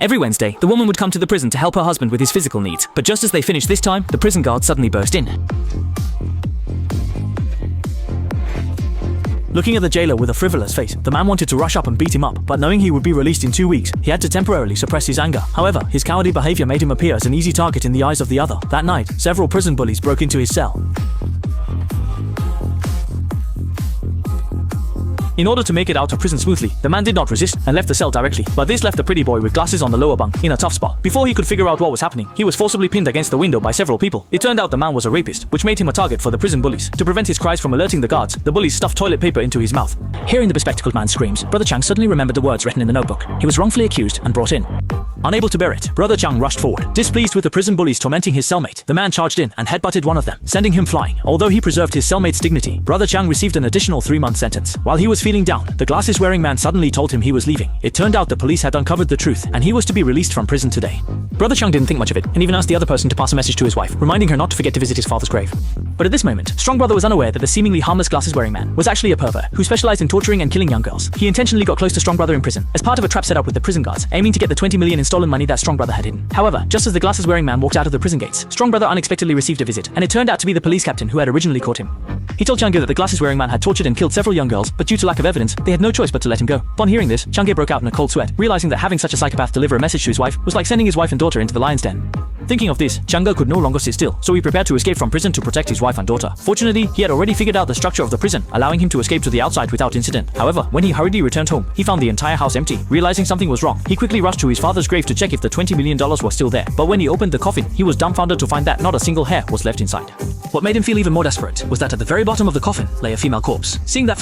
Every Wednesday, the woman would come to the prison to help her husband with his physical needs, but just as they finished this time, the prison guard suddenly burst in. Looking at the jailer with a frivolous face, the man wanted to rush up and beat him up, but knowing he would be released in 2 weeks, he had to temporarily suppress his anger. However, his cowardly behavior made him appear as an easy target in the eyes of the other. That night, several prison bullies broke into his cell. In order to make it out of prison smoothly, the man did not resist and left the cell directly, but this left the pretty boy with glasses on the lower bunk in a tough spot. Before he could figure out what was happening, he was forcibly pinned against the window by several people. It turned out the man was a rapist, which made him a target for the prison bullies. To prevent his cries from alerting the guards, the bullies stuffed toilet paper into his mouth. Hearing the bespectacled man's screams, Brother Chang suddenly remembered the words written in the notebook. He was wrongfully accused and brought in. Unable to bear it, Brother Chang rushed forward. Displeased with the prison bullies tormenting his cellmate, the man charged in and headbutted one of them, sending him flying. Although he preserved his cellmate's dignity, Brother Chang received an additional 3-month sentence. While he was feeling down, the glasses-wearing man suddenly told him he was leaving. It turned out the police had uncovered the truth, and he was to be released from prison today. Brother Chang didn't think much of it, and even asked the other person to pass a message to his wife, reminding her not to forget to visit his father's grave. But at this moment, Strong Brother was unaware that the seemingly harmless glasses-wearing man was actually a pervert who specialized in torturing and killing young girls. He intentionally got close to Strong Brother in prison as part of a trap set up with the prison guards, aiming to get the 20 million in stolen money that Strong Brother had hidden. However, just as the glasses-wearing man walked out of the prison gates, Strong Brother unexpectedly received a visit, and it turned out to be the police captain who had originally caught him. He told Chang'e that the glasses-wearing man had tortured and killed several young girls, but due to lack of evidence, they had no choice but to let him go. Upon hearing this, Chang'e broke out in a cold sweat, realizing that having such a psychopath deliver a message to his wife was like sending his wife and daughter into the lion's den. Thinking of this, Chang'e could no longer sit still, so he prepared to escape from prison to protect his wife and daughter. Fortunately, he had already figured out the structure of the prison, allowing him to escape to the outside without incident. However, when he hurriedly returned home, he found the entire house empty. Realizing something was wrong, he quickly rushed to his father's grave to check if the $20 million was still there. But when he opened the coffin, he was dumbfounded to find that not a single hair was left inside. What made him feel even more desperate was that at the very bottom of the coffin lay a female corpse. Seeing that